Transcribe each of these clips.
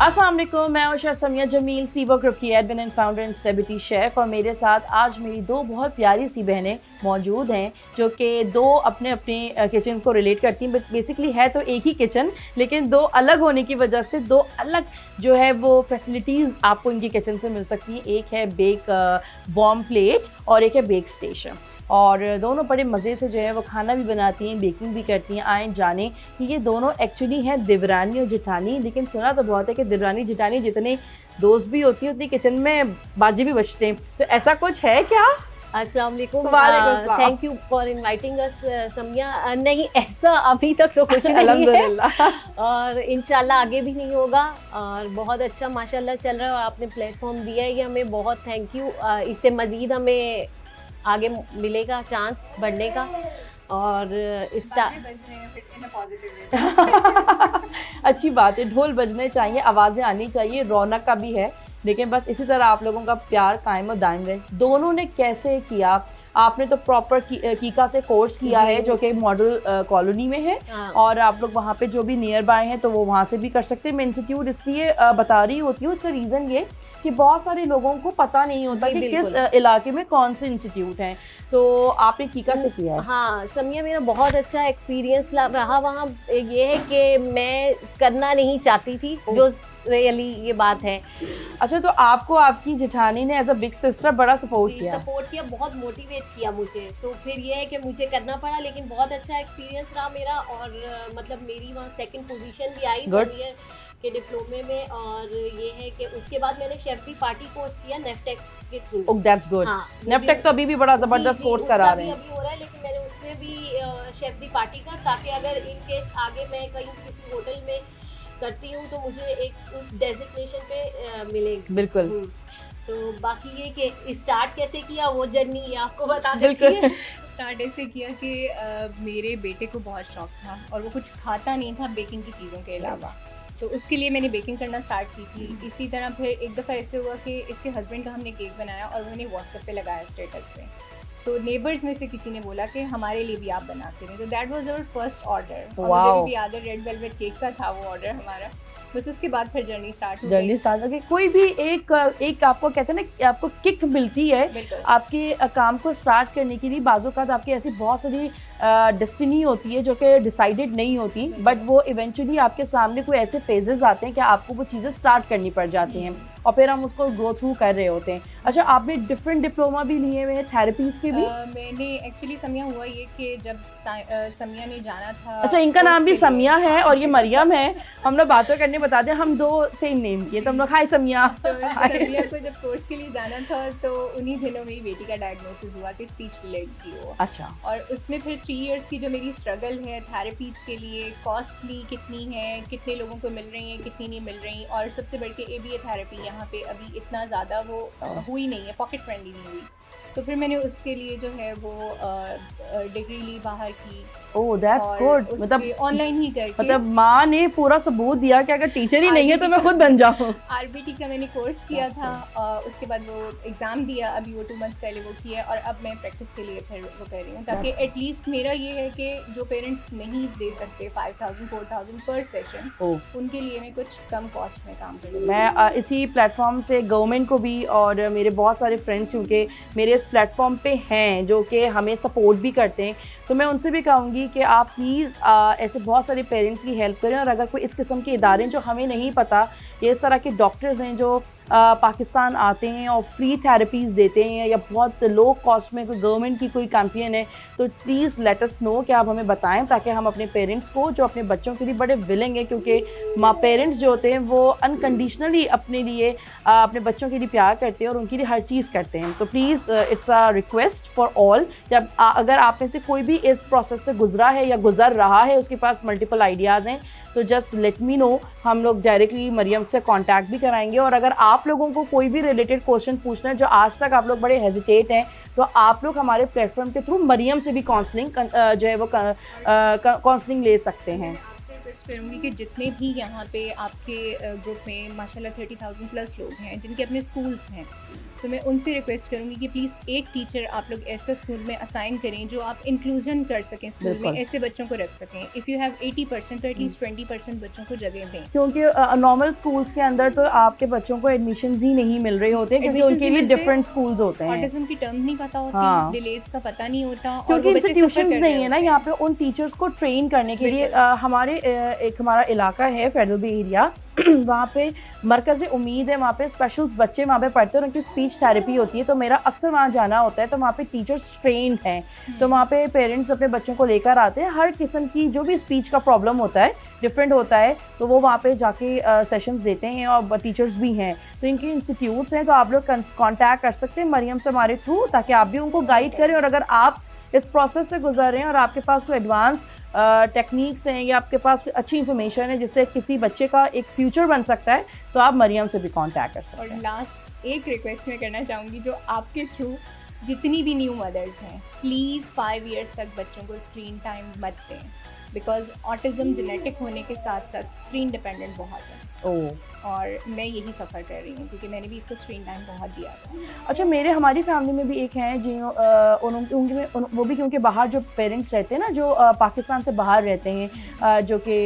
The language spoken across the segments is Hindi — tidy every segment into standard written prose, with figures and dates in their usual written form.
अस्सलाम वालेकुम, मैं हूं शेफ़ समिया जमील, सीबो ग्रुप की admin and founder and celebrity chef. और मेरे साथ आज मेरी दो बहुत प्यारी सी बहनें मौजूद हैं जो कि दो अपने अपने किचन को रिलेट करती हैं। बट बेसिकली है तो एक ही किचन, लेकिन दो अलग होने की वजह से दो अलग जो है वो फैसिलिटीज़ आपको इनकी किचन से मिल सकती हैं। एक है बेक वार्म प्लेट और एक है बेक स्टेशन, और दोनों बड़े मज़े से जो है वो खाना भी बनाती हैं, बेकिंग भी करती हैं। आए जाने कि ये दोनों एक्चुअली हैं देवरानी और जेठानी, लेकिन सुना तो बहुत है कि देवरानी जेठानी जितने दोस्त भी होती हैं उतनी किचन में बाजी भी बजते हैं। तो ऐसा कुछ है क्या? अस्सलाम वालेकुम, वालेकुम thank you for inviting us Samiya. नहीं, ऐसा अभी तक तो कुछ नहीं है अल्हम्दुलिल्लाह। और इंशाल्लाह आगे भी नहीं होगा। और बहुत अच्छा माशाल्लाह चल रहा है और आपने प्लेटफॉर्म दिया है, ये हमें बहुत थैंक यू। इससे मज़ीद हमें आगे मिलेगा चांस बढ़ने का और अच्छी बात है, ढोल बजने चाहिए, आवाज़ें आनी चाहिए, रौनक का भी है। लेकिन बस इसी तरह आप लोगों का प्यार कायम और दायम रहे। दोनों ने कैसे किया? आपने तो प्रॉपर कीका से कोर्स किया है जो कि मॉडल कॉलोनी में है, और आप लोग वहाँ पे जो भी नियर बाय हैं तो वो वहाँ से भी कर सकते हैं। मैं इंस्टीट्यूट इसलिए बता रही होती हूँ, उसका रीज़न ये कि बहुत सारे लोगों को पता नहीं होता कि किस इलाके में कौन से इंस्टीट्यूट हैं। तो आपने कीका से किया है? हाँ समिया, मेरा बहुत अच्छा एक्सपीरियंस रहा वहाँ। ये है कि मैं करना नहीं चाहती थी, जो रियली ये बात है। अच्छा, तो आपको आपकी जेठानी ने एज अ बिग सिस्टर बड़ा सपोर्ट किया? सपोर्ट किया, बहुत मोटिवेट किया मुझे। तो फिर ये है कि मुझे करना पड़ा, लेकिन बहुत अच्छा एक्सपीरियंस रहा मेरा। और मतलब मेरी वहाँ सेकंड पोजीशन भी आई 1 ईयर के डिप्लोमे में। और ये है कि उसके बाद मैंने शेफ दी पार्टी कोर्स किया नेफ्टेक के थ्रू। Oh that's good. नेफ्टेक तो अभी भी बड़ा जबरदस्त कोर्स करा रहे हैं। अभी हो रहा है, लेकिन मैंने उसमें भी शेफ दी पार्टी का, ताकि अगर इन केस आगे मैं कहीं किसी होटल में करती हूँ तो मुझे एक उस डेजिग्नेशन पे मिलेगी। बिल्कुल। तो बाकी ये कि स्टार्ट कैसे किया वो जर्नी ये आपको बता देती है। स्टार्ट ऐसे किया कि मेरे बेटे को बहुत शौक था और वो कुछ खाता नहीं था बेकिंग की चीज़ों के अलावा, तो उसके लिए मैंने बेकिंग करना स्टार्ट की थी। इसी तरह फिर एक दफ़ा ऐसे हुआ कि इसके हस्बैंड का हमने केक बनाया और उन्होंने व्हाट्सएप पे लगाया स्टेटस पे, तो नेबर्स में से किसी ने बोला कि हमारे लिए भी आप बनाते रहे। तो that was our first order. मुझे भी याद है, रेड वेलवेट केक का था वो ऑर्डर हमारा। बस उसके बाद फिर जर्नी स्टार्ट हो गई। कोई भी एक आपको कहते हैं ना कि आपको किक मिलती है आपके काम को स्टार्ट करने के लिए। बाज़ों का आपकी ऐसी बहुत सारी डेस्टिनी होती है जो कि डिसाइडेड नहीं होती, बट वो इवेंचुअली आपके सामने कोई ऐसे फेजेस आते हैं कि आपको वो चीज़ें स्टार्ट करनी पड़ जाती हैं और फिर हम उसको गो थ्रू कर रहे होते हैं। अच्छा, आपने डिफरेंट डिप्लोमा भी लिए हुए हैं, थेरेपीज़ के भी? मैंने एक्चुअली समिया हुआ ये कि जब समिया ने जाना था। अच्छा, इनका नाम भी समिया है और ये मरियम है। हम लोग बातों करने बता दें, हम दो सेम नेम किए, तो हम लोग हाय समिया। तो समिया को जब कोर्स के लिए जाना था तो उन्हीं दिनों मेरी बेटी का डायग्नोसिस हुआ कि स्पीच डिलेड थी वो। अच्छा। और उसमें फिर 3 इयर्स की जो मेरी स्ट्रगल है थेरेपीज़ के लिए, कॉस्टली कितनी है, कितने लोगों को मिल रही हैं, कितनी नहीं मिल रही, और सबसे बढ़ के ABA थेरेपी यहाँ पे अभी इतना ज़्यादा वो हुई नहीं है, पॉकेट फ्रेंडली नहीं हुई। तो फिर मैंने उसके लिए जो है वो डिग्री ली बाहर की। ओह दैट्स गुड। मतलब ऑनलाइन ही करके, मतलब माँ ने पूरा सबूत दिया कि अगर टीचर ही नहीं है तो मैं खुद बन जाऊँ। RBT का मैंने कोर्स किया था, उसके बाद वो एग्ज़ाम दिया, अभी वो 2 मंथ्स पहले वो किया, और अब मैं प्रैक्टिस के लिए फिर वो कर रही हूँ, ताकि एटलीस्ट मेरा ये है कि जो पेरेंट्स नहीं दे सकते 5000 4000 पर सेशन, उनके लिए मैं कुछ कम कॉस्ट में काम कर सकती हूँ। मैं इसी प्लेटफॉर्म से गवर्नमेंट को भी और मेरे बहुत सारे फ्रेंड्स क्योंकि मेरे इस प्लेटफॉर्म पे हैं जो कि हमें सपोर्ट भी करते हैं, तो मैं उनसे भी कहूँगी कि आप प्लीज़ ऐसे बहुत सारे पेरेंट्स की हेल्प करें। और अगर कोई इस किस्म के इदारे जो हमें नहीं पता, ये इस तरह के डॉक्टर्स हैं जो पाकिस्तान आते हैं और फ्री थेरेपीज़ देते हैं या बहुत लो कॉस्ट में कोई गवर्नमेंट की कोई कैंपेन है, तो प्लीज़ लेट अस नो कि आप हमें बताएं, ताकि हम अपने पेरेंट्स को जो अपने बच्चों के लिए बड़े विलिंग है, क्योंकि माँ पेरेंट्स जो होते हैं वो अनकंडीशनली अपने लिए अपने बच्चों के लिए प्यार करते हैं और उनके लिए हर चीज़ करते हैं। तो please it's a request for all, जब अगर आप में से कोई भी इस प्रोसेस से गुजरा है या गुजर रहा है, उसके पास मल्टीपल आइडियाज़ हैं, तो जस्ट लेट मी नो। हम लोग डायरेक्टली मरियम से कांटेक्ट भी कराएंगे। और अगर आप लोगों को कोई भी रिलेटेड क्वेश्चन पूछना है जो आज तक आप लोग बड़े हेजिटेट हैं, तो आप लोग हमारे प्लेटफॉर्म के थ्रू मरियम से भी काउंसलिंग जो है वो काउंसलिंग ले सकते हैं। रिक्वेस्ट करूँगी कि जितने भी यहाँ पे आपके ग्रुप में माशाल्लाह 30,000 प्लस लोग हैं जिनके अपने स्कूल्स हैं, तो मैं उनसे रिक्वेस्ट करूँगी कि प्लीज़ एक टीचर आप लोग ऐसा स्कूल में असाइन करें जो आप इंक्लूजन कर सकें स्कूल में, बिल्कुल। ऐसे बच्चों को रख सकें। इफ़ यू हैव 80% तो एटलीस्ट 20% बच्चों को जगह दें। क्योंकि नॉर्मल स्कूल्स के अंदर तो आपके बच्चों को एडमिशन्स ही नहीं मिल रहे होते, क्योंकि Admissions उनके नहीं लिए मिलते, डिफरेंट स्कूल्स होते हैं, ऑटिज्म की टर्म नहीं पता होती, हाँ। डिलेज का पता नहीं होता, और क्योंकि वो बच्चे इंस्टीट्यूशंस suffer कर रहे नहीं है ना होते हैं। यहाँ पे उन टीचर्स को ट्रेन करने के लिए। हमारे एक हमारा इलाका है फेडरल बे एरिया, वहाँ पे मरकज़ उम्मीद है, वहाँ पे स्पेशल्स बच्चे वहाँ पे पढ़ते हैं और उनकी स्पीच थेरेपी होती है, तो मेरा अक्सर वहाँ जाना होता है, तो वहाँ पे टीचर्स ट्रेंड हैं, तो वहाँ पे पेरेंट्स अपने बच्चों को लेकर आते हैं, हर किस्म की जो भी स्पीच का प्रॉब्लम होता है डिफरेंट होता है, तो वो वहाँ पे जाके सेशंस देते हैं और टीचर्स भी हैं, तो इनके इंस्टीट्यूट्स हैं, तो आप लोग कांटेक्ट कर सकते हैं मरियम से हमारे थ्रू, ताकि आप भी उनको गाइड करें। और अगर आप इस प्रोसेस से गुजर रहे हैं और आपके पास कोई एडवांस टेक्निक्स हैं या आपके पास कोई अच्छी इन्फॉर्मेशन है जिससे किसी बच्चे का एक फ्यूचर बन सकता है, तो आप मरियम से भी कांटेक्ट कर सकते और हैं। लास्ट एक रिक्वेस्ट मैं करना चाहूँगी, जो आपके थ्रू जितनी भी न्यू मदर्स हैं, प्लीज़ 5 इयर्स तक बच्चों को स्क्रीन टाइम मत दें, बिकॉज ऑटिज़म जेनेटिक होने के साथ साथ स्क्रीन डिपेंडेंट बहुत है, ओह, और मैं यही सफ़र कर रही हूँ क्योंकि मैंने भी इसको स्क्रीन टाइम बहुत दिया था। अच्छा, हमारी फैमिली में भी एक हैं जो वो भी, क्योंकि बाहर जो पेरेंट्स रहते हैं ना, जो पाकिस्तान से बाहर रहते हैं, जो कि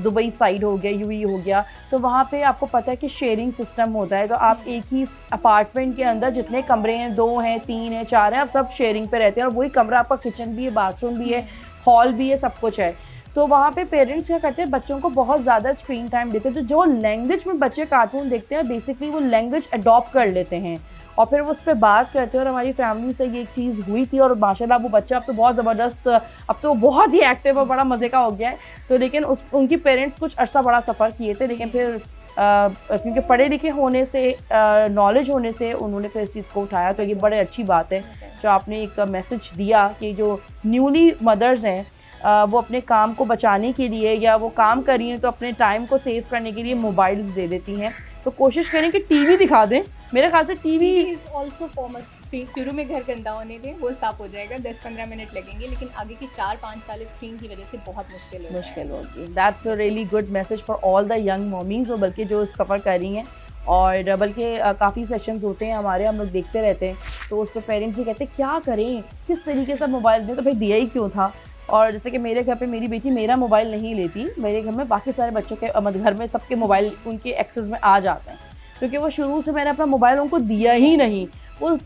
दुबई साइड हो गया, यूएई हो गया, तो वहाँ पे आपको पता है कि शेयरिंग सिस्टम होता है, तो आप एक ही अपार्टमेंट के अंदर जितने कमरे हैं, 2 हैं, 3 हैं, 4 हैं, आप सब शेयरिंग पे रहते हैं, और वही कमरा आपका किचन भी है, बाथरूम भी है, हॉल भी है, सब कुछ है। तो वहाँ पे पेरेंट्स क्या करते हैं, बच्चों को बहुत ज़्यादा स्क्रीन टाइम देते हैं, तो जो लैंग्वेज में बच्चे कार्टून देखते हैं बेसिकली वो लैंग्वेज अडॉप्ट कर लेते हैं और फिर वो उस पर बात करते हैं। और हमारी फैमिली से ये एक चीज़ हुई थी और माशाल्लाह वो बच्चा अब तो बहुत ज़बरदस्त, अब तो बहुत ही एक्टिव और बड़ा मज़े का हो गया है। तो लेकिन उनकी पेरेंट्स कुछ अरसा बड़ा सफ़र किए थे, लेकिन फिर क्योंकि पढ़े लिखे होने से, नॉलेज होने से उन्होंने फिर इस चीज़ को उठाया। तो ये बड़े अच्छी बात है जो आपने एक मैसेज दिया कि जो न्यूली मदर्स हैं वो अपने काम को बचाने के लिए या वो काम कर रही हैं तो अपने टाइम को सेव करने के लिए मोबाइल्स दे देती हैं, तो कोशिश करें कि टीवी दिखा दें। मेरे ख्याल से TV is also formal screen. शुरू में घर गंदा होने दें, वो साफ हो जाएगा, 10-15 मिनट लगेंगे, लेकिन आगे की 4-5 साल स्क्रीन की वजह से बहुत मुश्किल होगी। That's a really good message for all the young mommies, और बल्कि जो सफ़र कर रही हैं, और बल्कि काफ़ी सेशंस होते हैं हमारे, हम लोग देखते रहते हैं, तो उस पर पेरेंट्स ही कहते हैं क्या करें, किस तरीके से मोबाइल दें, तो भाई दिया ही क्यों था। और जैसे कि मेरे घर पे मेरी बेटी मेरा मोबाइल नहीं लेती, मेरे घर में बाकी सारे बच्चों के घर में सबके मोबाइल उनके एक्सेस में आ जाते हैं, क्योंकि वो शुरू से मैंने अपना मोबाइल उनको दिया ही नहीं। वो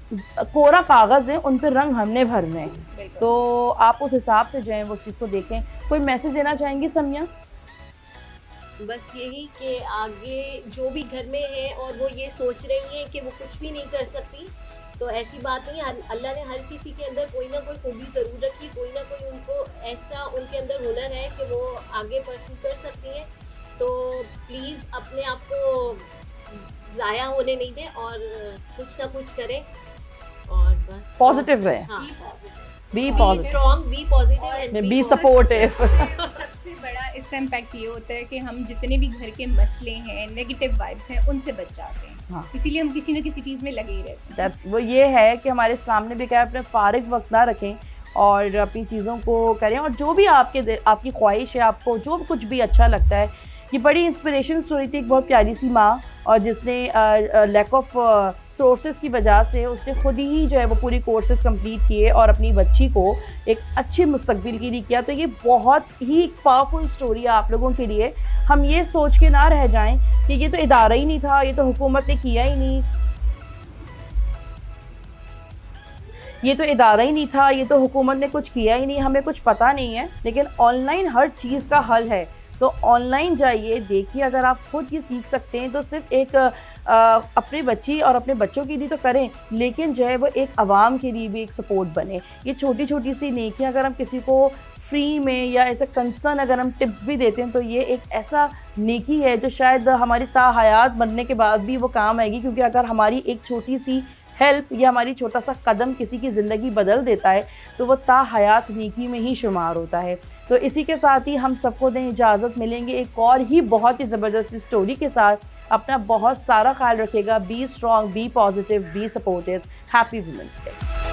कोरा कागज़ है, उन पर रंग हमने भरने हैं, तो आप उस हिसाब से जो है वो उस चीज़ को देखें। कोई मैसेज देना चाहेंगी समिया? बस यही कि आगे जो भी घर में है और वो ये सोच रही हैं कि वो कुछ भी नहीं कर सकती, तो ऐसी बात नहीं है। अल्लाह ने हर किसी के अंदर कोई ना कोई खूबी ज़रूर रखी, कोई ना कोई उनको ऐसा उनके अंदर हुनर है कि वो आगे परस्यू कर सकती हैं। तो प्लीज़ अपने आप को ज़ाया होने नहीं दें और कुछ ना कुछ करें, और बस पॉजिटिव रहे, हाँ, be be positive, strong, be positive and be supportive. सबसे बड़ा इसका इम्पैक्ट ये होता है कि हम जितने भी घर के मसले हैं, नेगेटिव वाइब्स हैं, उनसे बच जाते हैं। हाँ। इसीलिए हम किसी न किसी चीज़ में लगे ही रहते हैं। वो ये है कि हमारे इस्लाम ने भी कहा अपने फारिग वक्त ना रखें और अपनी चीज़ों को करें, और जो भी आपकी ख्वाहिश है, आपको जो कुछ भी अच्छा लगता है। ये बड़ी इंस्पिरेशन स्टोरी थी, एक बहुत प्यारी सी माँ, और जिसने लैक ऑफ सोर्सेज की वजह से उसने खुद ही जो है वो पूरी कोर्सेज कंप्लीट किए और अपनी बच्ची को एक अच्छे मुस्तकबिल के लिए किया। तो ये बहुत ही पावरफुल स्टोरी है आप लोगों के लिए। हम ये सोच के ना रह जाएं कि ये तो इदारा ही नहीं था, ये तो हुकूमत ने किया ही नहीं, ये तो इदारा ही नहीं था, ये तो हुकूमत ने कुछ किया ही नहीं, हमें कुछ पता नहीं है। लेकिन ऑनलाइन हर चीज़ का हल है, तो ऑनलाइन जाइए, देखिए, अगर आप खुद ये सीख सकते हैं तो सिर्फ एक अपनी बच्ची और अपने बच्चों के लिए तो करें, लेकिन जो है वो एक आवाम के लिए भी एक सपोर्ट बने। ये छोटी छोटी सी नेकियां अगर हम किसी को फ्री में या ऐसा कंसर्न अगर हम टिप्स भी देते हैं, तो ये एक ऐसा नेकी है जो शायद हमारी ताहयात बनने के बाद भी वो काम आएगी। क्योंकि अगर हमारी एक छोटी सी हेल्प या हमारी छोटा सा कदम किसी की ज़िंदगी बदल देता है, तो वो ताहयात नेकी में ही शुमार होता है। तो इसी के साथ ही हम सबको दें इजाज़त, मिलेंगे एक और ही बहुत ही ज़बरदस्त स्टोरी के साथ। अपना बहुत सारा ख्याल रखिएगा। Be strong, be positive, be supportive. Happy women's day.